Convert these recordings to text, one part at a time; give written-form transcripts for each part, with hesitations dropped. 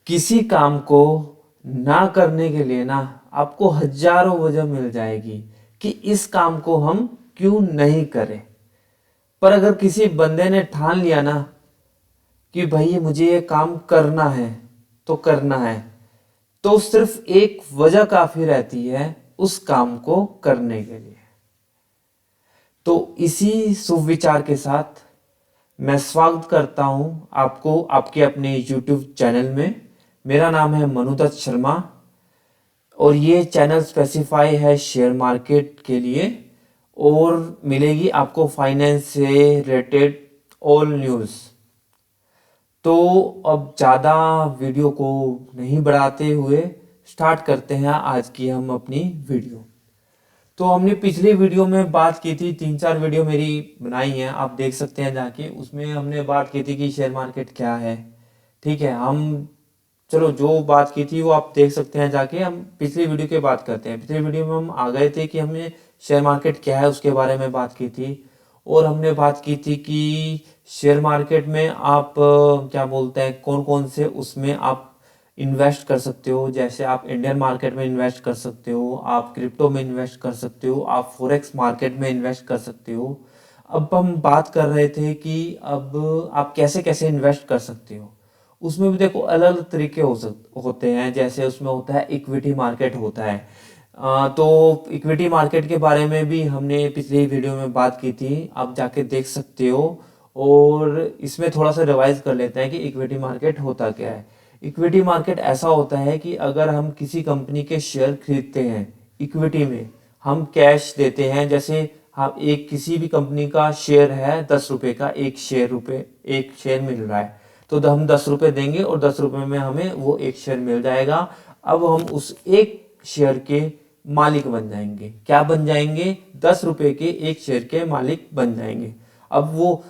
किसी काम को ना करने के लिए ना आपको हजारों वजह मिल जाएगी कि इस काम को हम क्यों नहीं करें। पर अगर किसी बंदे ने ठान लिया ना कि भाई मुझे ये काम करना है तो करना है, तो सिर्फ एक वजह काफी रहती है उस काम को करने के लिए। तो इसी सुविचार के साथ मैं स्वागत करता हूं आपको आपके अपने YouTube चैनल में। मेरा नाम है मनुदत्त शर्मा और ये चैनल स्पेसिफाई है शेयर मार्केट के लिए और मिलेगी आपको फाइनेंस से रिलेटेड ऑल न्यूज़। तो अब ज़्यादा वीडियो को नहीं बढ़ाते हुए स्टार्ट करते हैं आज की हम अपनी वीडियो। तो हमने पिछली वीडियो में बात की थी, 3-4 वीडियो मेरी बनाई हैं, आप देख सकते हैं जाके। उसमें हमने बात की थी कि शेयर मार्केट क्या है। ठीक है, हम चलो जो बात की थी वो आप देख सकते हैं जाके। हम पिछली वीडियो की बात करते हैं। पिछली वीडियो में हम आ गए थे कि हमने शेयर मार्केट क्या है उसके बारे में बात की थी। और हमने बात की थी कि शेयर मार्केट में आप क्या बोलते हैं, कौन कौन से उसमें आप इन्वेस्ट कर सकते हो। जैसे आप इंडियन मार्केट में इन्वेस्ट कर सकते हो, आप क्रिप्टो में इन्वेस्ट कर सकते हो, आप फॉरेक्स मार्केट में इन्वेस्ट कर सकते हो। अब हम बात कर रहे थे कि अब आप कैसे कैसे इन्वेस्ट कर सकते हो। उसमें भी देखो अलग अलग तरीके होते हैं। जैसे उसमें होता है इक्विटी मार्केट होता है। तो इक्विटी मार्केट के बारे में भी हमने पिछली वीडियो में बात की थी, आप जाके देख सकते हो। और इसमें थोड़ा सा रिवाइज कर लेते हैं कि इक्विटी मार्केट होता क्या है। इक्विटी मार्केट ऐसा होता है कि अगर हम किसी कंपनी के शेयर खरीदते हैं इक्विटी में, हम कैश देते हैं। जैसे हम एक किसी भी कंपनी का शेयर है 10 रुपए का, एक शेयर मिल रहा है, तो हम 10 रुपए देंगे और 10 रुपए में हमें वो एक शेयर मिल जाएगा। अब हम उस एक शेयर के मालिक बन जाएंगे। क्या बन जाएंगे? 10 रुपए के एक शेयर के मालिक बन जाएंगे। अब वो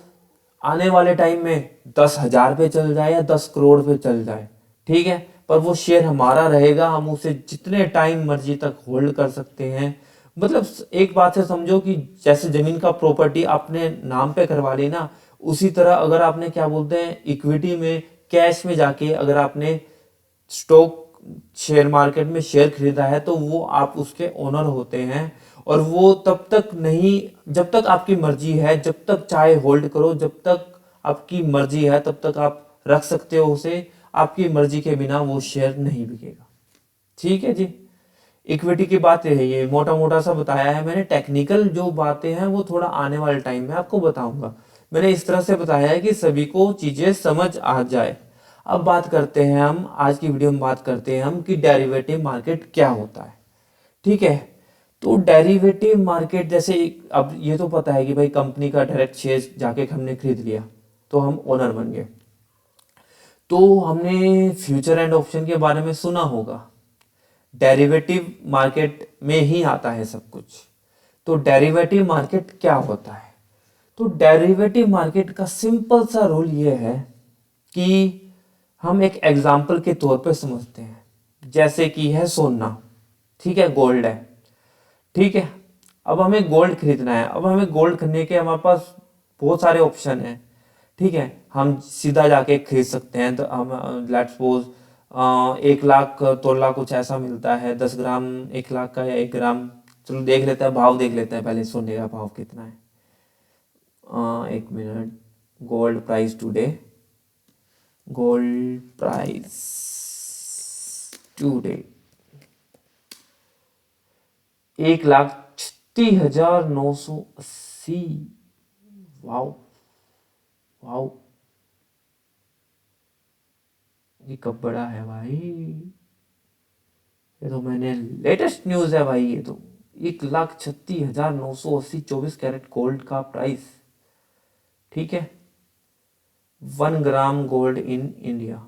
आने वाले टाइम में 10,000 पे चल जाए या 10 करोड़ पे चल जाए, ठीक है, पर वो शेयर हमारा रहेगा। हम उसे जितने टाइम मर्जी तक होल्ड कर सकते हैं। मतलब एक बात से समझो कि जैसे जमीन का प्रॉपर्टी आपने नाम पे करवा ली ना, उसी तरह अगर आपने क्या बोलते हैं इक्विटी में कैश में जाके अगर आपने स्टॉक शेयर मार्केट में शेयर खरीदा है तो वो आप उसके ओनर होते हैं। और वो तब तक नहीं, जब तक आपकी मर्जी है, जब तक चाहे होल्ड करो, जब तक आपकी मर्जी है तब तक आप रख सकते हो उसे। आपकी मर्जी के बिना वो शेयर नहीं बिकेगा। ठीक है जी। इक्विटी की बात है, ये मोटा मोटा सा बताया है मैंने। टेक्निकल जो बातें हैं वो थोड़ा आने वाले टाइम में आपको बताऊंगा। मैंने इस तरह से बताया है कि सभी को चीजें समझ आ जाए। अब बात करते हैं हम, आज की वीडियो में बात करते हैं हम कि डेरिवेटिव मार्केट क्या होता है। ठीक है, तो डेरिवेटिव मार्केट जैसे अब ये तो पता है कि भाई कंपनी का डायरेक्ट शेयर जाके हमने खरीद लिया तो हम ओनर बन गए। तो हमने फ्यूचर एंड ऑप्शन के बारे में सुना होगा। डेरिवेटिव मार्केट में ही आता है सब कुछ। तो डेरिवेटिव मार्केट क्या होता है? तो डेरिवेटिव मार्केट का सिंपल सा रूल ये है कि हम एक एग्जाम्पल के तौर पे समझते हैं। जैसे कि है सोना, ठीक है, गोल्ड है, ठीक है। अब हमें गोल्ड खरीदना है। अब हमें गोल्ड खरीदने के हमारे पास बहुत सारे ऑप्शन हैं। ठीक है, हम सीधा जाके खरीद सकते हैं। तो हम लेट्स सपोज 1 लाख तोला कुछ ऐसा मिलता है, 10 ग्राम 1 लाख का या 1 ग्राम। चलो देख लेते हैं, भाव देख लेते हैं पहले, सोने का भाव कितना है। 1 minute, gold price today, gold price today 1,36,980। Wow, wow, ये कब बड़ा है भाई? ये तो मैंने लेटेस्ट न्यूज है भाई। ये तो 1,36,980 24 कैरेट गोल्ड का प्राइस। ठीक है, 1 ग्राम गोल्ड इन इंडिया,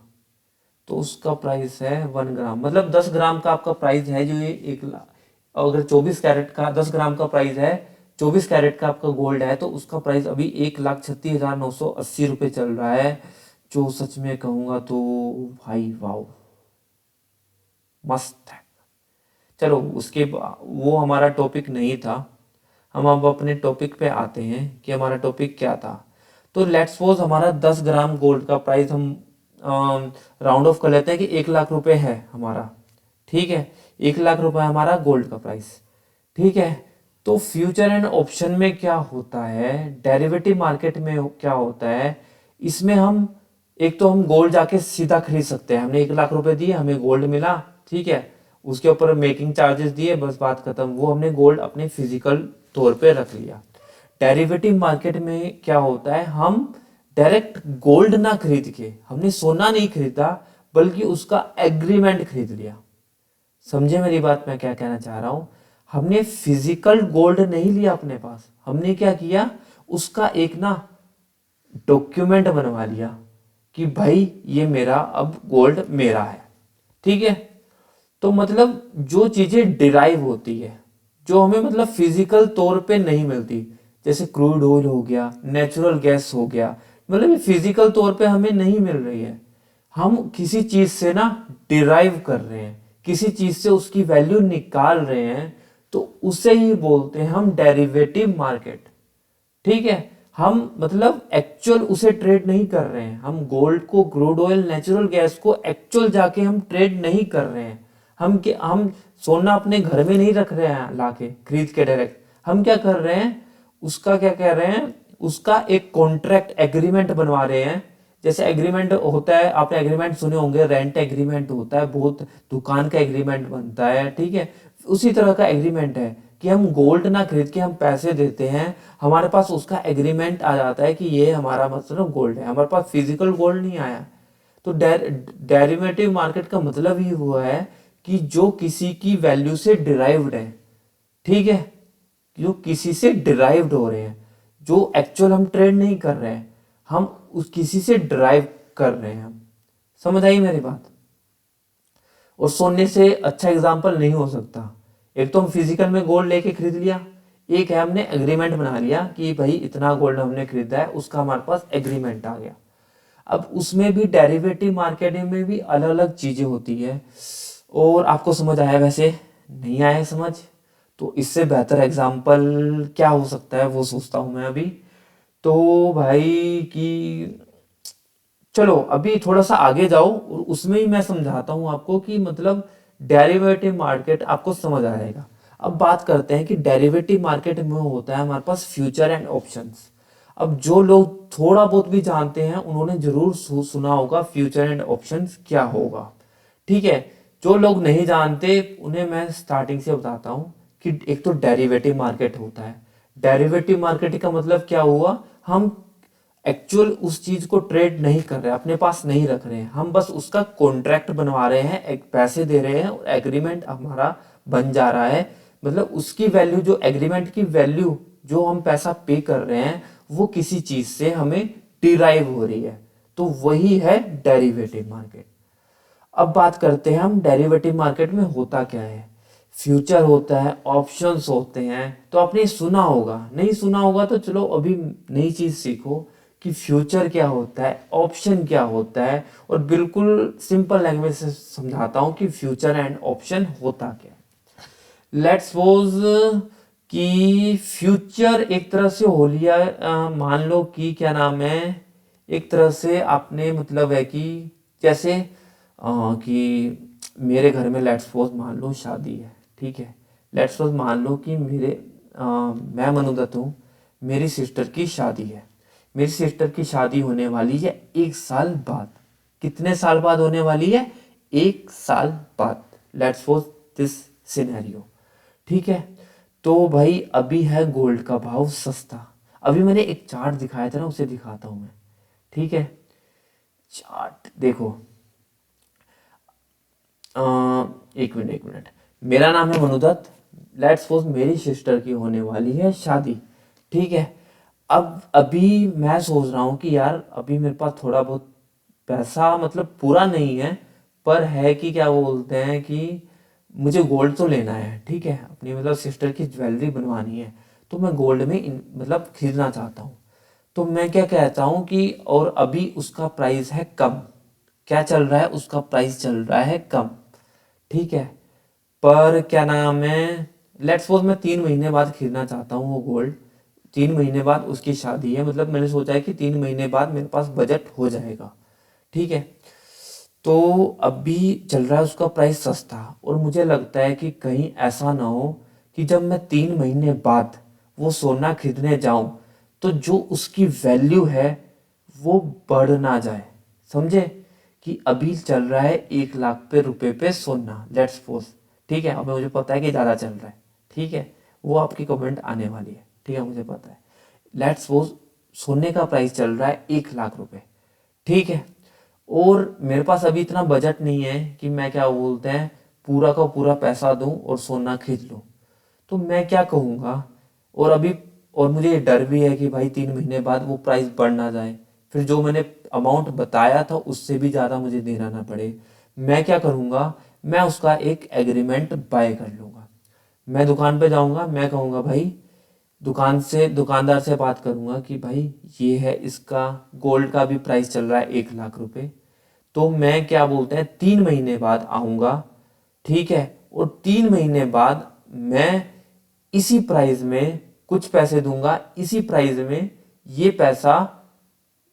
तो उसका प्राइस है 1 ग्राम, मतलब 10 ग्राम का आपका प्राइस है जो ये 1 लाख। अगर 24 कैरेट का 10 ग्राम का प्राइस है, 24 कैरेट का आपका गोल्ड है, तो उसका प्राइस अभी 1,36,980 रुपये चल रहा है। जो सच में कहूँगा तो भाई वाओ, मस्त है। चलो वो हमारा टॉपिक नहीं था। हम अब अपने टॉपिक पे आते हैं कि हमारा टॉपिक क्या था। तो लेट्स सपोज हमारा 10 ग्राम गोल्ड का प्राइस हम राउंड ऑफ कर लेते हैं कि 1 लाख रुपए है हमारा, ठीक है, 1 लाख रुपए हमारा गोल्ड का प्राइस, ठीक है। तो फ्यूचर एंड ऑप्शन में क्या होता है, डेरिवेटिव मार्केट में क्या होता है, इसमें हम एक तो हम गोल्ड जाके सीधा खरीद सकते हैं, हमने 1 लाख रुपए दिए, हमें गोल्ड मिला, ठीक है, उसके ऊपर मेकिंग चार्जेस दिए, बस बात खत्म, वो हमने गोल्ड अपने फिजिकल तौर पे रख लिया। डेरिवेटिव मार्केट में क्या होता है, हम डायरेक्ट गोल्ड ना खरीद के, हमने सोना नहीं खरीदा बल्कि उसका एग्रीमेंट खरीद लिया। समझे मेरी बात, मैं क्या कहना चाह रहा हूं, हमने फिजिकल गोल्ड नहीं लिया अपने पास, हमने क्या किया, उसका एक ना डॉक्यूमेंट बनवा लिया कि भाई ये मेरा अब गोल्ड मेरा है, ठीक है। तो मतलब जो चीजें डिराइव होती है, जो हमें मतलब फिजिकल तौर पे नहीं मिलती, जैसे क्रूड ऑयल हो गया, नेचुरल गैस हो गया, मतलब फिजिकल तौर पे हमें नहीं मिल रही है, हम किसी चीज से ना डिराइव कर रहे हैं, किसी चीज से उसकी वैल्यू निकाल रहे हैं, तो उसे ही बोलते हैं हम डेरिवेटिव मार्केट, ठीक है। हम मतलब एक्चुअल उसे ट्रेड नहीं कर रहे हैं, हम गोल्ड को, क्रूड ऑयल, नेचुरल गैस को एक्चुअल जाके हम ट्रेड नहीं कर रहे हैं, हम सोना अपने घर में नहीं रख रहे हैं लाके खरीद के डायरेक्ट, हम क्या कर रहे हैं, उसका क्या कह रहे हैं, उसका एक कॉन्ट्रैक्ट एग्रीमेंट बनवा रहे हैं। जैसे एग्रीमेंट होता है, आपने एग्रीमेंट सुने होंगे, रेंट एग्रीमेंट होता है, बहुत दुकान का एग्रीमेंट बनता है, ठीक है, उसी तरह का एग्रीमेंट है कि हम गोल्ड ना खरीद के हम पैसे देते हैं, हमारे पास उसका एग्रीमेंट आ जाता है कि ये हमारा मतलब गोल्ड है, हमारे पास फिजिकल गोल्ड नहीं आया। तो डेरिवेटिव मार्केट का मतलब ही हुआ है कि जो किसी की वैल्यू से डिराइव्ड है, ठीक है, जो किसी से डिराइव्ड हो रहे हैं, जो एक्चुअल हम ट्रेड नहीं कर रहे हैं, हम उस किसी से डिराइव कर रहे हैं, हम समझ आई मेरी बात। और सोने से अच्छा एग्जाम्पल नहीं हो सकता, एक तो हम फिजिकल में गोल्ड लेके खरीद लिया, एक है हमने एग्रीमेंट बना लिया कि भाई इतना गोल्ड हमने खरीदा है, उसका हमारे पास एग्रीमेंट आ गया। अब उसमें भी डेरिवेटिव मार्केट में भी अलग अलग चीजें होती है, और आपको समझ आया, वैसे नहीं आया समझ, तो इससे बेहतर एग्जाम्पल क्या हो सकता है वो सोचता हूं मैं अभी। तो भाई कि चलो अभी थोड़ा सा आगे जाओ और उसमें ही मैं समझाता हूं आपको कि मतलब डेरिवेटिव मार्केट आपको समझ आएगा। अब बात करते हैं कि डेरिवेटिव मार्केट में होता है हमारे पास फ्यूचर एंड ऑप्शंस। अब जो लोग थोड़ा बहुत भी जानते हैं उन्होंने जरूर सुना होगा फ्यूचर एंड ऑप्शंस क्या होगा, ठीक है। जो लोग नहीं जानते उन्हें मैं स्टार्टिंग से बताता हूँ कि एक तो डेरिवेटिव मार्केट होता है। डेरिवेटिव मार्केट का मतलब क्या हुआ, हम एक्चुअल उस चीज को ट्रेड नहीं कर रहे, अपने पास नहीं रख रहे हैं, हम बस उसका कॉन्ट्रैक्ट बनवा रहे हैं, एक पैसे दे रहे हैं और एग्रीमेंट हमारा बन जा रहा है। मतलब उसकी वैल्यू, जो एग्रीमेंट की वैल्यू जो हम पैसा पे कर रहे हैं, वो किसी चीज से हमें डिराइव हो रही है, तो वही है डेरिवेटिव मार्केट। अब बात करते हैं हम डेरिवेटिव मार्केट में होता क्या है। फ्यूचर होता है, ऑप्शंस होते हैं, तो आपने सुना होगा, नहीं सुना होगा तो चलो अभी नई चीज सीखो कि फ्यूचर क्या होता है, ऑप्शन क्या होता है, और बिल्कुल सिंपल लैंग्वेज से समझाता हूं कि फ्यूचर एंड ऑप्शन होता क्या है। लेट्स सपोज कि फ्यूचर एक तरह से हो लिया, मान लो कि क्या नाम है, एक तरह से आपने मतलब है कि जैसे कि मेरे घर में लेट्स सपोज मान लो शादी है, ठीक है, लेट्स सपोज मान लो कि मैं मनुदत्त हूँ, मेरी सिस्टर की शादी है, मेरी सिस्टर की शादी होने वाली है 1 साल बाद। कितने साल बाद होने वाली है, 1 साल बाद, लेट्स सपोज दिस सिनेरियो, ठीक है। तो भाई अभी है गोल्ड का भाव सस्ता, अभी मैंने एक चार्ट दिखाया था ना, उसे दिखाता हूं मैं, ठीक है। चार्ट देखो, एक मिनट एक मिनट, मेरा नाम है मनुदत्त, लेट्स सपोज मेरी सिस्टर की होने वाली है शादी, ठीक है। अब अभी मैं सोच रहा हूँ कि यार अभी मेरे पास थोड़ा बहुत पैसा मतलब पूरा नहीं है, पर है कि क्या वो बोलते हैं कि मुझे गोल्ड तो लेना है, ठीक है, अपनी मतलब सिस्टर की ज्वेलरी बनवानी है, तो मैं गोल्ड में मतलब खरीदना चाहता हूँ। तो मैं क्या कहता हूँ कि और अभी उसका प्राइस है कम, क्या चल रहा है, उसका प्राइस चल रहा है कम, ठीक है। पर क्या नाम है, लेट्स सपोज मैं 3 महीने बाद खरीदना चाहता हूँ वो गोल्ड, 3 महीने बाद उसकी शादी है, मतलब मैंने सोचा है कि 3 महीने बाद मेरे पास बजट हो जाएगा, ठीक है। तो अभी चल रहा है उसका प्राइस सस्ता, और मुझे लगता है कि कहीं ऐसा ना हो कि जब मैं 3 महीने बाद वो सोना खरीदने जाऊं तो जो उसकी वैल्यू है वो बढ़ ना जाए। समझे कि अभी चल रहा है 1 लाख पे रुपए पे सोना, लेट्स सपोज, ठीक है। अब मुझे पता है कि ज़्यादा चल रहा है, ठीक है, वो आपकी कमेंट आने वाली है, ठीक है, मुझे पता है। लेट्स सपोज सोने का प्राइस चल रहा है 1 लाख रुपए, ठीक है। और मेरे पास अभी इतना बजट नहीं है कि मैं क्या बोलते हैं पूरा का पूरा पैसा दूं और सोना खरीद लूं। तो मैं क्या कहूँगा, और अभी और मुझे ये डर भी है कि भाई 3 महीने बाद वो प्राइस बढ़ ना जाए, फिर जो मैंने अमाउंट बताया था उससे भी ज़्यादा मुझे देना ना पड़े। मैं क्या करूँगा, मैं उसका एक एग्रीमेंट बाय कर लूँगा। मैं दुकान पे जाऊँगा, मैं कहूँगा भाई, दुकानदार से बात करूँगा कि भाई ये है, इसका गोल्ड का भी प्राइस चल रहा है 1 लाख रुपए। तो मैं क्या बोलते हैं 3 महीने बाद आऊँगा, ठीक है, और 3 महीने बाद मैं इसी प्राइस में कुछ पैसे दूंगा, इसी प्राइस में ये पैसा,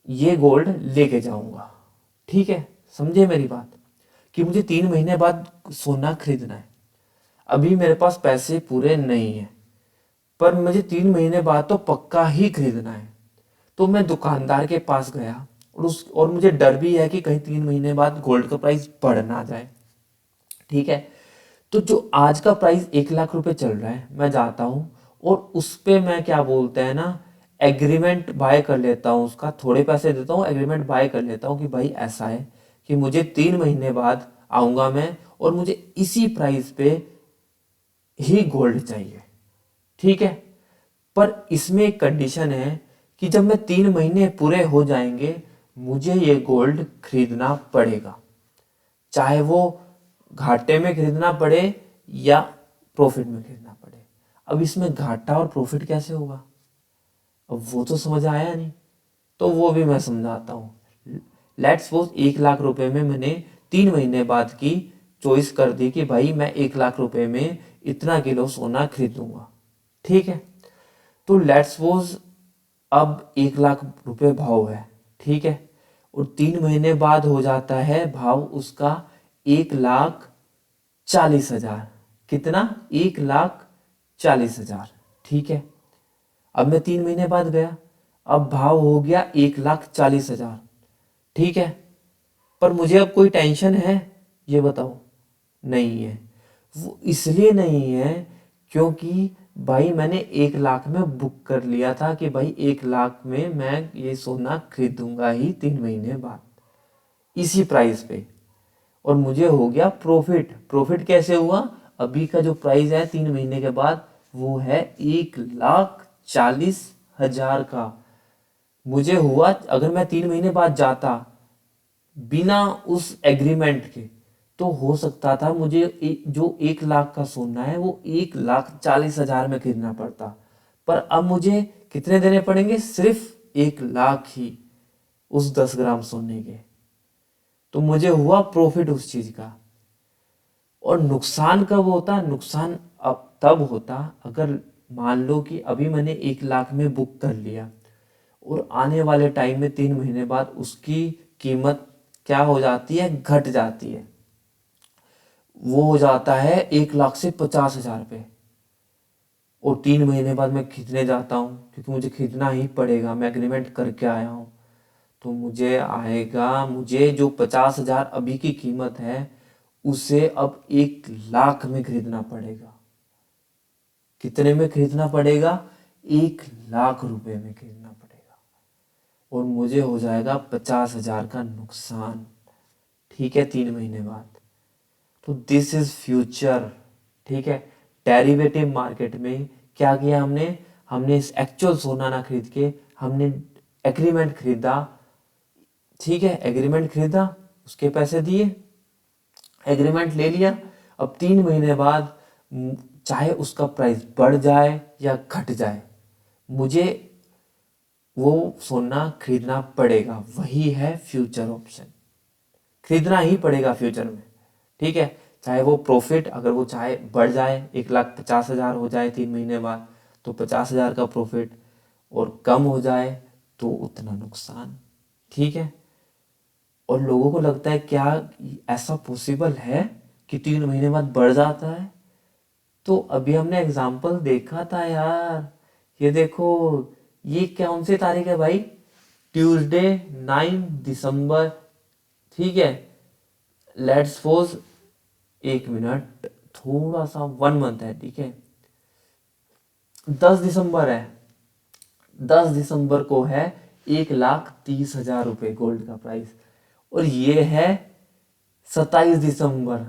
ये गोल्ड लेके जाऊंगा, ठीक है। समझे मेरी बात कि मुझे 3 महीने बाद सोना खरीदना है, अभी मेरे पास पैसे पूरे नहीं है, पर मुझे 3 महीने बाद तो पक्का ही खरीदना है। तो मैं दुकानदार के पास गया, और मुझे डर भी है कि कहीं 3 महीने बाद गोल्ड का प्राइस बढ़ ना जाए, ठीक है। तो जो आज का प्राइस 1 लाख रुपए चल रहा है, मैं जाता हूँ और उस पे मैं क्या बोलते हैं ना एग्रीमेंट बाय कर लेता हूँ, उसका थोड़े पैसे देता हूँ, एग्रीमेंट बाय कर लेता हूँ कि भाई ऐसा है कि मुझे 3 महीने बाद आऊँगा मैं, और मुझे इसी प्राइस पे ही गोल्ड चाहिए, ठीक है। पर इसमें एक कंडीशन है कि जब मैं 3 महीने पूरे हो जाएंगे मुझे ये गोल्ड खरीदना पड़ेगा, चाहे वो घाटे में खरीदना पड़े या प्रॉफिट में खरीदना पड़े। अब इसमें घाटा और प्रॉफिट कैसे होगा, अब वो तो समझ आया नहीं, तो वो भी मैं समझाता हूँ। लेट्स सपोज 1 लाख रुपए में मैंने 3 महीने बाद की चॉइस कर दी कि भाई मैं 1 लाख रुपए में इतना किलो सोना खरीदूंगा, ठीक है। तो लेट्स सपोज अब 1 लाख रुपए भाव है, ठीक है, और 3 महीने बाद हो जाता है भाव उसका 1,40,000। कितना? 1,40,000, ठीक है। अब मैं 3 महीने बाद गया, अब भाव हो गया 1,40,000, ठीक है। पर मुझे अब कोई टेंशन है, ये बताओ? नहीं है। वो इसलिए नहीं है क्योंकि भाई मैंने 1 लाख में बुक कर लिया था कि भाई 1 लाख में मैं ये सोना खरीदूंगा ही 3 महीने बाद इसी प्राइस पे, और मुझे हो गया प्रॉफिट। प्रॉफिट कैसे हुआ? अभी का जो प्राइस है 3 महीने के बाद वो है 1,40,000 का। मुझे हुआ, अगर मैं 3 महीने बाद जाता बिना उस एग्रीमेंट के, तो हो सकता था मुझे जो 1 लाख का सोना है वो 1,40,000 में खरीदना पड़ता, पर अब मुझे कितने देने पड़ेंगे? सिर्फ 1 लाख ही उस 10 ग्राम सोने के। तो मुझे हुआ प्रॉफिट उस चीज का। और नुकसान कब होता? नुकसान अब तब होता अगर मान लो कि अभी मैंने 1 लाख में बुक कर लिया और आने वाले टाइम में 3 महीने बाद उसकी कीमत क्या हो जाती है? घट जाती है। वो हो जाता है 1 लाख से 50,000 पे, और 3 महीने बाद मैं खरीदने जाता हूँ क्योंकि मुझे खरीदना ही पड़ेगा, मैं एग्रीमेंट करके आया हूँ। तो मुझे आएगा, मुझे जो 50,000 अभी की कीमत है उसे अब 1 लाख में खरीदना पड़ेगा। कितने में खरीदना पड़ेगा? 1 लाख रुपए में खरीदना पड़ेगा, और मुझे हो जाएगा 50,000 का नुकसान, ठीक है, 3 महीने बाद। तो दिस इज फ्यूचर, ठीक है। डेरिवेटिव मार्केट में क्या किया हमने? हमने इस एक्चुअल सोना ना खरीद के हमने एग्रीमेंट खरीदा, ठीक है, एग्रीमेंट खरीदा, उसके पैसे दिए, एग्रीमेंट ले लिया। अब 3 महीने बाद चाहे उसका प्राइस बढ़ जाए या घट जाए, मुझे वो सोना खरीदना पड़ेगा। वही है फ्यूचर ऑप्शन, खरीदना ही पड़ेगा फ्यूचर में, ठीक है। चाहे वो प्रॉफिट, अगर वो चाहे बढ़ जाए 1,50,000 हो जाए 3 महीने बाद तो 50,000 का प्रॉफिट, और कम हो जाए तो उतना नुकसान, ठीक है। और लोगों को लगता है क्या ऐसा पॉसिबल है कि 3 महीने बाद बढ़ जाता है। तो अभी हमने एग्जाम्पल देखा था यार, ये देखो, ये कौन सी तारीख है भाई, ट्यूसडे 9 दिसंबर, ठीक है। लेट्स सपोज, 1 मिनट, थोड़ा सा 1 मंथ है, ठीक है, 10 दिसंबर है, 10 दिसंबर को है 1,30,000 रुपये गोल्ड का प्राइस। और ये है 27 दिसंबर,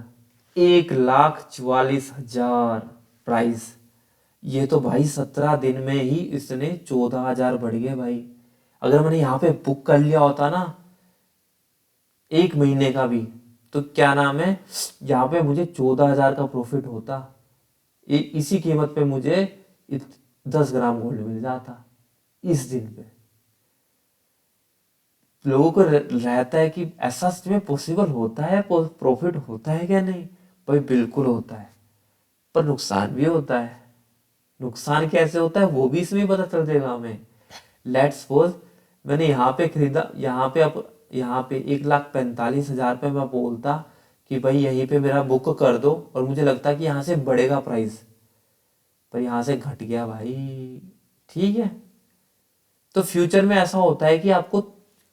1,44,000 प्राइस। ये तो भाई 17 दिन में ही इसने 14,000 बढ़ गए भाई। अगर मैंने यहाँ पे बुक कर लिया होता ना 1 महीने का भी, तो क्या नाम है, यहाँ पे मुझे 14,000 का प्रॉफिट होता। इसी कीमत पे मुझे 10 ग्राम गोल्ड मिल जाता इस दिन पे। लोगों को रहता है कि ऐसा सच में पॉसिबल होता है, प्रॉफिट होता है क्या, नहीं भाई बिल्कुल होता है, पर नुकसान भी होता है। नुकसान कैसे होता है वो भी इसमें पता चल जाएगा हमें। लेट्स सपोज मैंने यहाँ पे खरीदा, यहाँ पे अब यहाँ पे 1,45,000 पे मैं बोलता कि भाई यहीं पे मेरा बुक कर दो, और मुझे लगता कि यहाँ से बढ़ेगा प्राइस, पर यहाँ से घट गया भाई, ठीक है। तो फ्यूचर में ऐसा होता है कि आपको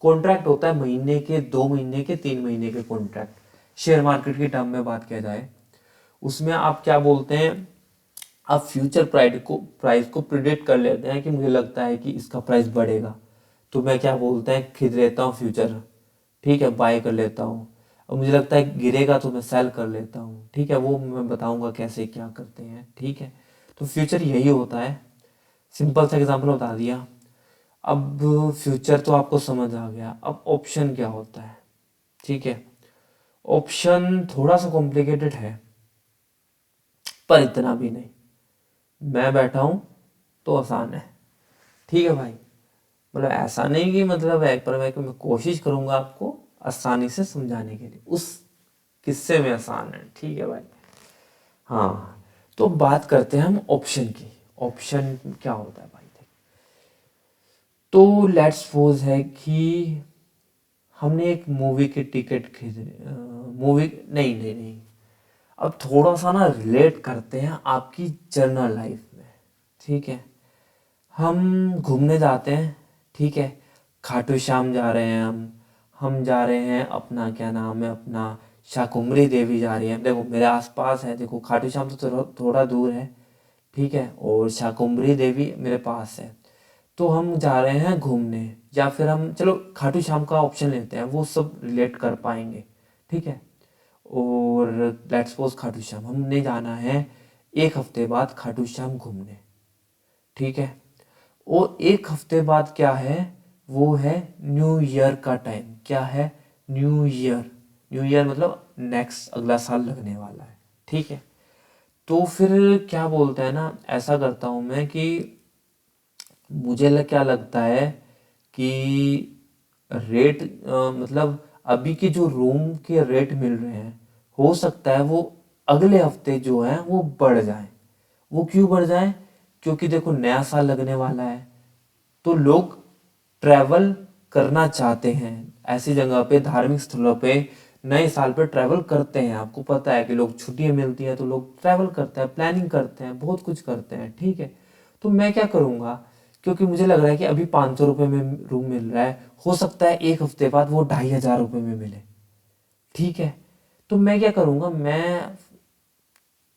कॉन्ट्रैक्ट होता है महीने के, 2 महीने के, 3 महीने के कॉन्ट्रैक्ट। शेयर मार्केट की टर्म में बात किया जाए, उसमें आप क्या बोलते हैं, आप फ्यूचर प्राइस को प्रिडिक्ट कर लेते हैं कि मुझे लगता है कि इसका प्राइस बढ़ेगा, तो मैं क्या बोलते हैं खरीद लेता हूँ फ्यूचर, ठीक है, बाय कर लेता हूँ। और मुझे लगता है गिरेगा तो मैं सेल कर लेता हूँ, ठीक है, वो मैं बताऊंगा कैसे क्या करते हैं, ठीक है। तो फ्यूचर यही होता है, सिंपल सा एग्जांपल बता दिया। अब फ्यूचर तो आपको समझ आ गया, अब ऑप्शन क्या होता है, ठीक है। ऑप्शन थोड़ा सा कॉम्प्लिकेटेड है, पर इतना भी नहीं, मैं बैठा हूं तो आसान है, ठीक है भाई। मतलब ऐसा नहीं कि मतलब है, पर मैं कोशिश करूंगा आपको आसानी से समझाने के लिए, उस किस्से में आसान है, ठीक है भाई। हाँ, तो बात करते हैं हम ऑप्शन की। ऑप्शन क्या होता है भाई, देख, तो लेट्स सपोज है कि हमने एक मूवी की टिकट खरीद, मूवी नहीं नहीं नहीं, अब थोड़ा सा ना रिलेट करते हैं आपकी जर्नल लाइफ में, ठीक है। हम घूमने जाते हैं, ठीक है, खाटू श्याम जा रहे हैं हम जा रहे हैं अपना क्या नाम है अपना शाकुंभरी देवी जा रही है। देखो मेरे आसपास है, देखो खाटू श्याम तो थोड़ा दूर है, ठीक है, और शाकुंभरी देवी मेरे पास है। तो हम जा रहे हैं घूमने, या फिर हम चलो खाटू श्याम का ऑप्शन लेते हैं, वो सब रिलेट कर पाएंगे, ठीक है। और लेट्स सपोज खाटू श्याम हमने जाना है 1 हफ्ते बाद खाटू श्याम घूमने, ठीक है। और 1 हफ्ते बाद क्या है, वो है न्यू ईयर का टाइम। क्या है, न्यू ईयर, न्यू ईयर मतलब नेक्स्ट अगला साल लगने वाला है, ठीक है। तो फिर क्या बोलते हैं ना, ऐसा करता हूँ मैं कि मुझे क्या लगता है कि रेट, मतलब अभी के जो रूम के रेट मिल रहे हैं, हो सकता है वो अगले हफ्ते जो है वो बढ़ जाए। वो क्यों बढ़ जाए, क्योंकि देखो नया साल लगने वाला है, तो लोग ट्रैवल करना चाहते हैं ऐसी जगह पे, धार्मिक स्थलों पे नए साल पे ट्रैवल करते हैं। आपको पता है कि लोग छुट्टियां मिलती हैं तो लोग ट्रैवल करते हैं, प्लानिंग करते हैं, बहुत कुछ करते हैं, ठीक है। तो मैं क्या करूंगा, क्योंकि मुझे लग रहा है कि अभी 500 रुपये में रूम मिल रहा है, हो सकता है 1 हफ्ते बाद वो 2,500 रुपये में मिले, ठीक है। तो मैं क्या करूंगा, मैं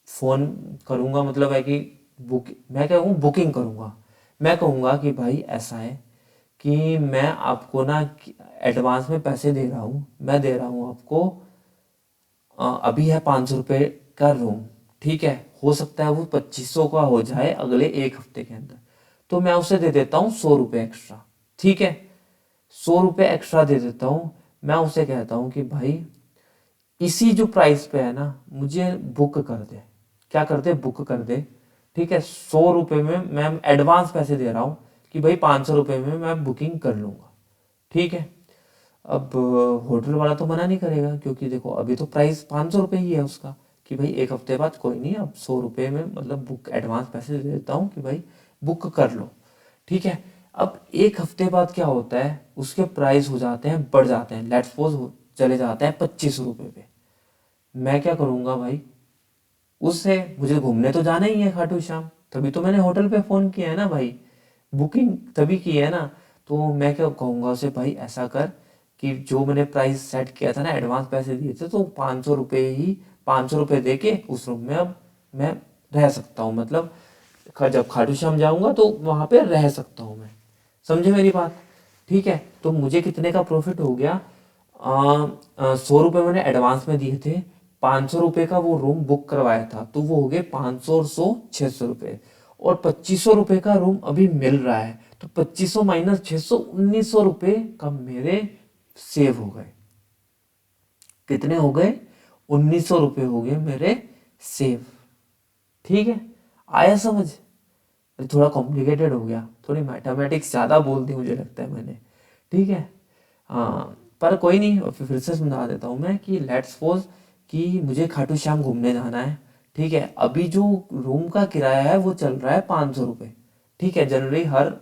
फोन करूंगा, मतलब है कि मैं क्या कहूँ बुकिंग करूंगा। मैं कहूंगा कि भाई ऐसा है कि मैं आपको ना एडवांस में पैसे दे रहा हूँ, मैं दे रहा हूँ आपको, अभी है 500 रुपये का रूम, ठीक है, हो सकता है वो 2,500 का हो जाए अगले 1 हफ्ते के अंदर, तो मैं उसे दे देता हूँ 100 रुपये एक्स्ट्रा, ठीक है। 100 रुपये एक्स्ट्रा दे देता हूँ, मैं उसे कहता हूँ कि भाई इसी जो प्राइस पे है ना मुझे बुक कर दे, क्या कर दे, बुक कर दे, ठीक है। 100 रुपये में मैं एडवांस पैसे दे रहा हूँ कि भाई 500 रुपये में मैं बुकिंग कर लूंगा, ठीक है। अब होटल वाला तो मना नहीं करेगा, क्योंकि देखो अभी तो प्राइस 500 रुपये ही है उसका, कि भाई 1 हफ्ते बाद कोई नहीं, अब 100 रुपये में मतलब बुक एडवांस पैसे दे देता हूँ कि भाई बुक कर लो, ठीक है। अब 1 हफ्ते बाद क्या होता है, उसके प्राइस हो जाते हैं, बढ़ जाते हैं। लेट्स सपोज चले जाते हैं 25 रुपये पे। मैं क्या करूँगा भाई, उससे मुझे घूमने तो जाना ही है खाटू श्याम, तभी तो मैंने होटल पे फ़ोन किया है ना भाई, बुकिंग तभी की है ना। तो मैं क्या कहूँगा उसे, भाई ऐसा कर कि जो मैंने प्राइस सेट किया था ना, एडवांस पैसे दिए थे, तो 500 रुपये ही, 500 रुपये दे के उस रूम में अब मैं रह सकता हूँ। मतलब जब खाटू श्याम जाऊँगा तो वहाँ पे रह सकता हूँ मैं। समझे मेरी बात? ठीक है, तो मुझे कितने का प्रॉफिट हो गया? 100 रुपये मैंने एडवांस में दिए थे, 500 रुपये का वो रूम बुक करवाया था, तो वो हो गए 500 और 100 600 रुपये, और 2500 रुपये का रूम अभी मिल रहा है, तो 2500 माइनस 600 1900 रुपये का मेरे सेव हो गए। कितने हो गए? 1900 रुपये हो गए मेरे सेव। ठीक है, आया समझ? थोड़ा कॉम्प्लिकेटेड हो गया, थोड़ी मैथमेटिक्स ज़्यादा बोल दी मुझे लगता है मैंने। ठीक है, हाँ, पर कोई नहीं, फिर से समझा देता हूँ मैं कि लेट्स सपोज कि मुझे खाटू श्याम घूमने जाना है। ठीक है, अभी जो रूम का किराया है वो चल रहा है 500 रुपये। ठीक है, जनरली हर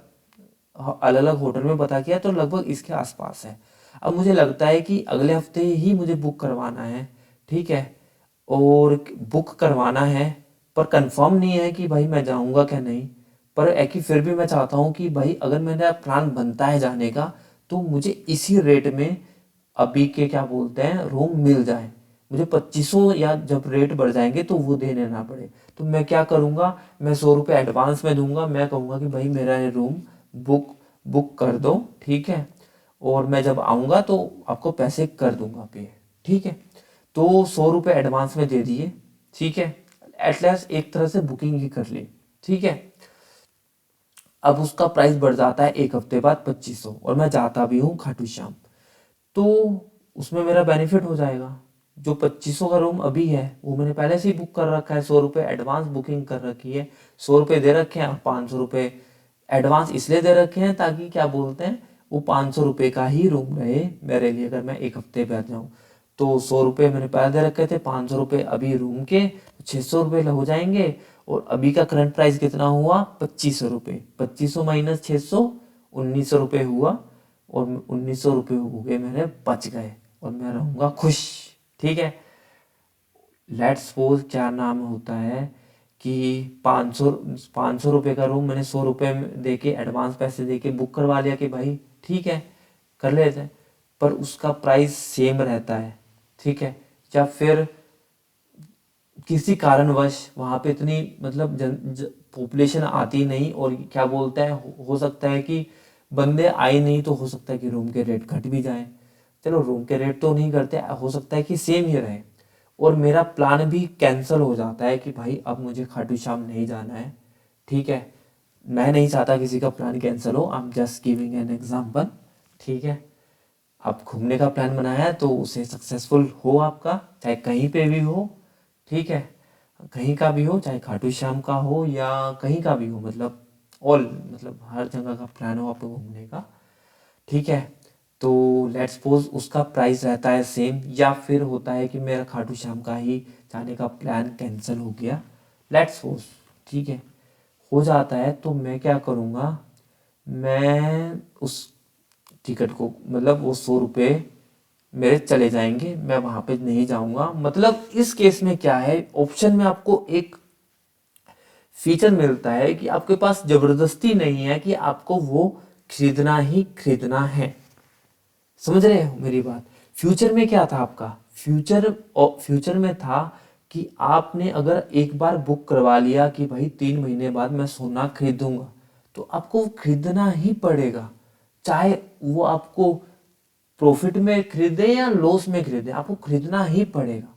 अलग अलग होटल में पता किया तो लगभग इसके आसपास है। अब मुझे लगता है कि अगले हफ्ते ही मुझे बुक करवाना है। ठीक है, और बुक करवाना है, पर कंफर्म नहीं है कि भाई मैं जाऊंगा क्या नहीं। पर है कि फिर भी मैं चाहता हूँ कि भाई अगर मेरा प्लान बनता है जाने का, तो मुझे इसी रेट में अभी के क्या बोलते हैं रूम मिल जाए। मुझे 2500, या जब रेट बढ़ जाएंगे तो वो देने ना पड़े। तो मैं क्या करूँगा, मैं 100 रुपये एडवांस में दूंगा। मैं कहूँगा कि भाई मेरा ये रूम बुक बुक कर दो। ठीक है, और मैं जब आऊँगा तो आपको पैसे कर दूंगा पे। ठीक है, तो 100 रुपये एडवांस में दे दिए। ठीक है, एटलीस्ट एक तरह से बुकिंग ही कर ली। ठीक है, अब उसका प्राइस बढ़ जाता है एक हफ्ते बाद 2500, और मैं जाता भी हूँ खाटू श्याम, तो उसमें मेरा बेनिफिट हो जाएगा। जो 2500 का रूम अभी है वो मैंने पहले से ही बुक कर रखा है, 100 रुपये एडवांस बुकिंग कर रखी है, 100 रुपये दे रखे हैं, 500 रुपये एडवांस इसलिए दे रखे हैं ताकि क्या बोलते हैं वो 500 रुपये का ही रूम रहे मेरे लिए, अगर मैं एक हफ्ते बैठ जाऊँ। तो 100 रुपये मैंने पहले दे रखे थे, 500 रुपये अभी रूम के, 600 रुपये हो जाएंगे। और अभी का करंट प्राइस कितना हुआ? 2500 रुपये। 2500 माइनस 600, 1900 रुपये हुआ, और 1900 रुपये हो गए मेरे बच गए, और मैं रहूँगा खुश। ठीक है, लेट्स सपोज क्या नाम होता है कि 500 रुपये का रूम मैंने 100 रुपये दे के एडवांस पैसे दे के बुक करवा लिया कि भाई ठीक है कर लेते हैं, पर उसका प्राइस सेम रहता है। ठीक है, या फिर किसी कारणवश वहाँ पे इतनी मतलब पॉपुलेशन आती नहीं, और क्या बोलते हैं हो सकता है कि बंदे आए नहीं, तो हो सकता है कि रूम के रेट घट भी जाए। चलो रूम के रेट तो नहीं करते, हो सकता है कि सेम ही रहे, और मेरा प्लान भी कैंसिल हो जाता है कि भाई अब मुझे खाटू श्याम नहीं जाना है। ठीक है, मैं नहीं चाहता किसी का प्लान कैंसिल हो, I am just giving an example. ठीक है, आप घूमने का प्लान बनाया है तो उसे सक्सेसफुल हो आपका, चाहे कहीं पे भी हो। ठीक है, कहीं का भी हो, चाहे खाटू श्याम का हो या कहीं का भी हो, मतलब ऑल, मतलब हर जगह का प्लान हो आपको घूमने का। ठीक है, तो लेट्स सपोज उसका प्राइस रहता है सेम, या फिर होता है कि मेरा खाटू श्याम का ही जाने का प्लान कैंसिल हो गया, लेट्स सपोज। ठीक है, हो जाता है, तो मैं क्या करूँगा, मैं उस टिकट को, मतलब वो 100 रुपये मेरे चले जाएंगे, मैं वहाँ पे नहीं जाऊँगा। मतलब इस केस में क्या है, ऑप्शन में आपको एक फीचर मिलता है कि आपके पास जबरदस्ती नहीं है कि आपको वो खरीदना ही खरीदना है। समझ रहे हो मेरी बात? फ्यूचर में क्या था आपका, फ्यूचर में था कि आपने अगर एक बार बुक करवा लिया कि भाई 3 महीने बाद मैं सोना खरीदूंगा, तो आपको खरीदना ही पड़ेगा, चाहे वो आपको प्रॉफिट में खरीदे या लॉस में खरीदे, आपको खरीदना ही पड़ेगा।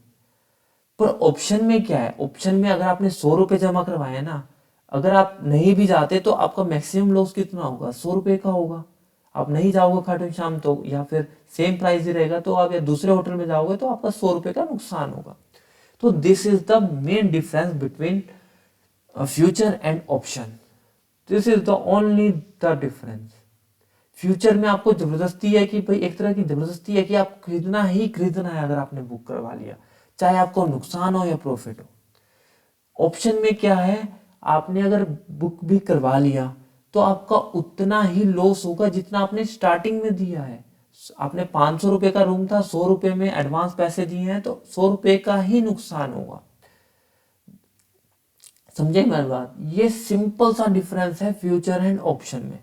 पर ऑप्शन में क्या है, ऑप्शन में अगर आपने 100 रुपये जमा करवाए ना, अगर आप नहीं भी जाते तो आपका मैक्सिमम लॉस कितना होगा? 100 रुपये का होगा। आप नहीं जाओगे खाटू श्याम तो, या फिर सेम प्राइस ही रहेगा, तो आप या दूसरे होटल में जाओगे तो आपका 100 रुपये का नुकसान होगा। तो this is the main difference between future and option. This is the only the difference. Future में आपको जबरदस्ती है कि भाई, एक तरह की जबरदस्ती है कि आप खरीदना ही खरीदना है अगर आपने बुक करवा लिया, चाहे आपको नुकसान हो या प्रॉफिट हो। ऑप्शन में क्या है, आपने अगर बुक भी करवा लिया तो आपका उतना ही लॉस होगा जितना आपने स्टार्टिंग में दिया है। आपने 500 रुपये का रूम था, 100 रुपये में एडवांस पैसे दिए हैं तो 100 रुपये का ही नुकसान होगा। समझे मेरी बात? ये सिंपल सा डिफरेंस है फ्यूचर एंड ऑप्शन में,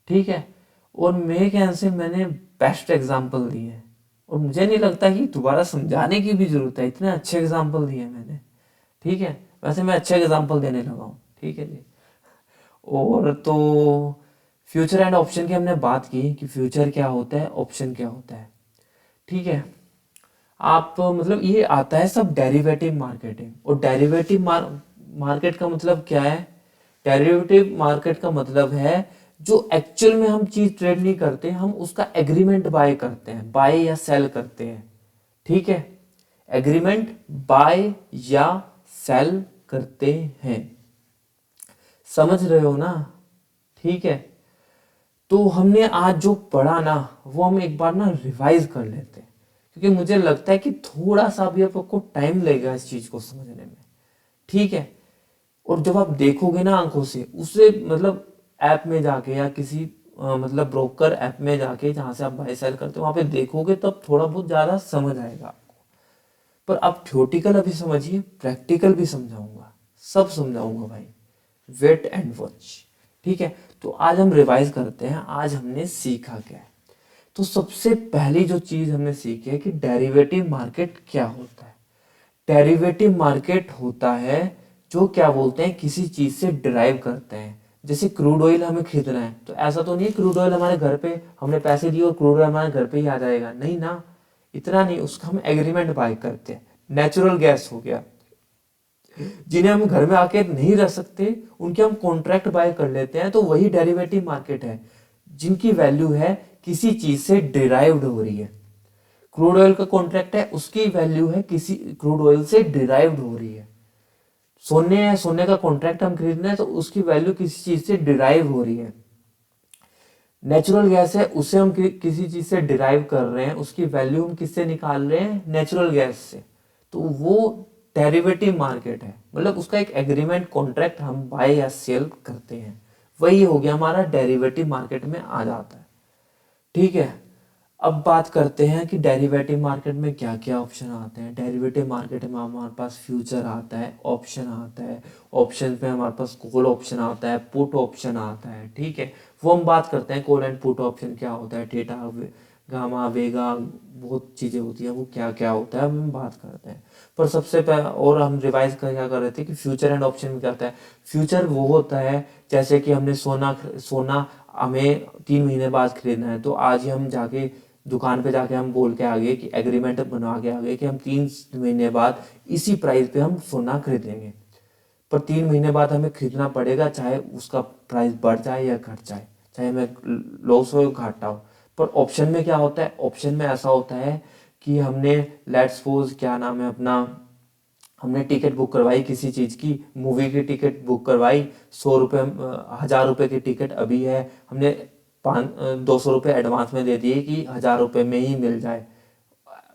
ठीक है। और मेरे ख्याल से मैंने बेस्ट एग्जांपल दिए हैं और मुझे नहीं लगता कि दोबारा समझाने की भी जरूरत है, इतने अच्छे एग्जांपल दिए मैंने, ठीक है। वैसे मैं अच्छे एग्जांपल देने लगा हूँ, ठीक है जी। और तो फ्यूचर एंड ऑप्शन की हमने बात की कि फ्यूचर क्या होता है, ऑप्शन क्या होता है, ठीक है। आप मतलब ये आता है सब डेरिवेटिव मार्केटिंग, और डेरिवेटिव मार्केट का मतलब क्या है? डेरिवेटिव मार्केट का मतलब है जो एक्चुअल में हम चीज ट्रेड नहीं करते, हम उसका एग्रीमेंट बाय करते हैं, बाय या सेल करते हैं, ठीक है। एग्रीमेंट बाय या सेल करते हैं, समझ रहे हो ना? ठीक है। तो हमने आज जो पढ़ा ना वो हम एक बार ना रिवाइज कर लेते हैं, क्योंकि मुझे लगता है कि थोड़ा सा भी आपको टाइम लगेगा इस चीज को समझने में, ठीक है। और जब आप देखोगे ना आंखों से, उससे मतलब ऐप में जाके या किसी मतलब ब्रोकर ऐप में जाके जहां से आप बाय सेल करते हो वहां पे देखोगे तब थोड़ा बहुत ज्यादा समझ आएगा आपको। पर आप थ्योरेटिकल अभी समझिए, प्रैक्टिकल भी समझाऊंगा, सब समझाऊंगा भाई, वेट एंड वॉच, ठीक है। तो आज हम रिवाइज करते हैं, आज हमने सीखा क्या है। तो सबसे पहली जो चीज हमने सीखी है कि डेरिवेटिव मार्केट क्या होता है। डेरिवेटिव मार्केट होता है जो क्या बोलते हैं, किसी चीज से डिराइव करते हैं। जैसे क्रूड ऑयल हमें खरीदना है तो ऐसा तो नहीं है क्रूड ऑयल हमारे घर पे हमने पैसे दिए और क्रूड ऑयल हमारे घर पे ही आ जाएगा, नहीं ना, इतना नहीं, उसका हम एग्रीमेंट बाय करते हैं। नेचुरल गैस हो गया, जिन्हें हम घर में आके नहीं रह सकते उनके हम कॉन्ट्रैक्ट बाय कर लेते हैं, तो वही डेरिवेटिव मार्केट है जिनकी वैल्यू है किसी चीज से डिराइव्ड हो रही है। क्रूड ऑयल का कॉन्ट्रैक्ट है, उसकी वैल्यू है किसी क्रूड ऑयल से डिराइव्ड हो रही है। सोने है, सोने का कॉन्ट्रैक्ट हम खरीद रहे हैं तो उसकी वैल्यू किसी चीज से डिराइव हो रही है। नेचुरल गैस है, उसे हम किसी चीज से डिराइव कर रहे हैं, उसकी वैल्यू हम किससे निकाल रहे हैं, नेचुरल गैस से। तो वो डेरिवेटिव मार्केट है, मतलब उसका एक एग्रीमेंट कॉन्ट्रैक्ट हम बाय या सेल करते हैं, वही हो गया हमारा डेरिवेटिव मार्केट में आ जाता है, ठीक है। अब बात करते हैं कि डेरिवेटिव मार्केट में क्या क्या ऑप्शन आते हैं। डेरिवेटिव मार्केट में हमारे पास फ्यूचर आता है, ऑप्शन आता है, ऑप्शन पे हमारे पास कॉल ऑप्शन आता है, पुट ऑप्शन आता है, ठीक है। वो हम बात करते हैं कॉल एंड पुट ऑप्शन क्या होता है, थीटा गामा वेगा बहुत चीज़ें होती है, वो क्या क्या होता है हम बात करते हैं। पर सबसे पहले और हम रिवाइज कर क्या कर रहे थे कि फ्यूचर एंड ऑप्शन में क्या होता है। फ्यूचर वो होता है जैसे कि हमने सोना सोना हमें 3 महीने बाद खरीदना है, तो आज ही हम जाके दुकान पे जाके हम बोल के आ गए कि एग्रीमेंट बनवा के आ गए कि हम 3 महीने बाद इसी प्राइस पे हम सोना खरीदेंगे। पर 3 महीने बाद हमें खरीदना पड़ेगा, चाहे उसका प्राइस बढ़ जाए या घट जाए, चाहे हमें लॉस हो या घाटा हो। पर ऑप्शन में क्या होता है, ऑप्शन में ऐसा होता है कि हमने लेट्स सपोज क्या नाम है अपना, हमने टिकट बुक करवाई किसी चीज़ की, मूवी की टिकट बुक करवाई, 100 रुपये 1000 रुपये की टिकट अभी है, हमने 200 रुपये एडवांस में दे दिए कि 1000 रुपये में ही मिल जाए।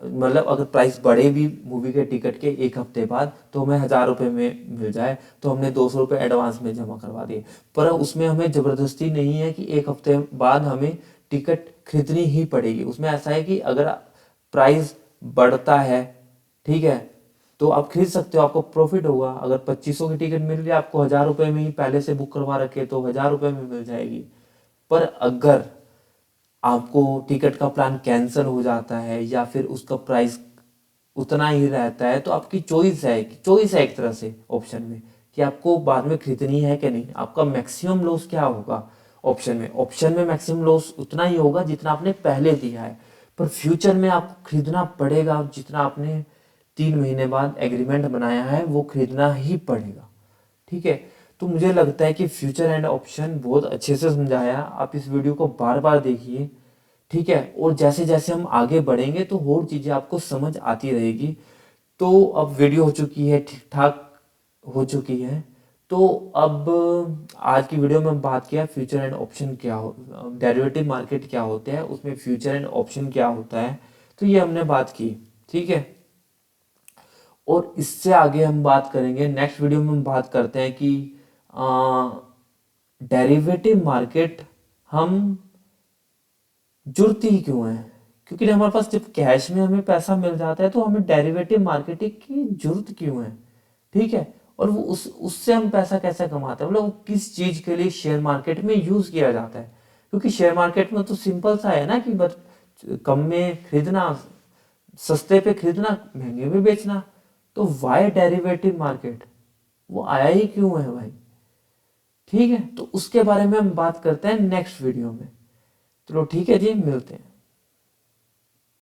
मतलब अगर प्राइस बढ़े भी मूवी के टिकट के 1 हफ्ते बाद तो हमें 1000 रुपये में मिल जाए, तो हमने 200 रुपये एडवांस में जमा करवा दिए। पर उसमें हमें ज़बरदस्ती नहीं है कि 1 हफ्ते बाद हमें टिकट खरीदनी ही पड़ेगी। उसमें ऐसा है कि अगर प्राइस बढ़ता है, ठीक है, तो आप खरीद सकते हो, आपको प्रॉफिट होगा। अगर 2500 की टिकट मिल रही है आपको 1000 रुपये में ही पहले से बुक करवा रखे तो 1000 रुपये में मिल जाएगी। पर अगर आपको टिकट का प्लान कैंसिल हो जाता है या फिर उसका प्राइस उतना ही रहता है, तो आपकी चॉइस है एक तरह से ऑप्शन में कि आपको बाद में खरीदनी है कि नहीं। आपका मैक्सिमम लॉस क्या होगा ऑप्शन में मैक्सिमम लॉस उतना ही होगा जितना आपने पहले दिया है। पर फ्यूचर में आपको खरीदना पड़ेगा, जितना आपने 3 महीने बाद एग्रीमेंट बनाया है वो खरीदना ही पड़ेगा, ठीक है। तो मुझे लगता है कि फ्यूचर एंड ऑप्शन बहुत अच्छे से समझाया, आप इस वीडियो को बार बार देखिए, ठीक है। और जैसे जैसे हम आगे बढ़ेंगे तो और चीज़ें आपको समझ आती रहेगी। तो अब वीडियो हो चुकी है, ठीक ठाक हो चुकी है। तो अब आज की वीडियो में हम बात किया फ्यूचर एंड ऑप्शन क्या हो, डेरिवेटिव मार्केट क्या होते हैं, उसमें फ्यूचर एंड ऑप्शन क्या होता है, तो ये हमने बात की, ठीक है। और इससे आगे हम बात करेंगे, नेक्स्ट वीडियो में हम बात करते हैं कि डेरिवेटिव मार्केट हम जुड़ती ही क्यों है, क्योंकि हमारे पास जब कैश में हमें पैसा मिल जाता है तो हमें डेरिवेटिव मार्केटिंग की जरूरत क्यों है, ठीक है। और वो उससे हम पैसा कैसे कमाते हैं, मतलब वो किस चीज के लिए शेयर मार्केट में यूज किया जाता है। क्योंकि शेयर मार्केट में तो सिंपल सा है ना कि बस कम में खरीदना, सस्ते पे खरीदना, महंगे में बेचना। तो वाई डेरिवेटिव मार्केट, वो आया ही क्यों है भाई, ठीक है। तो उसके बारे में हम बात करते हैं नेक्स्ट वीडियो में। चलो ठीक है जी, मिलते हैं।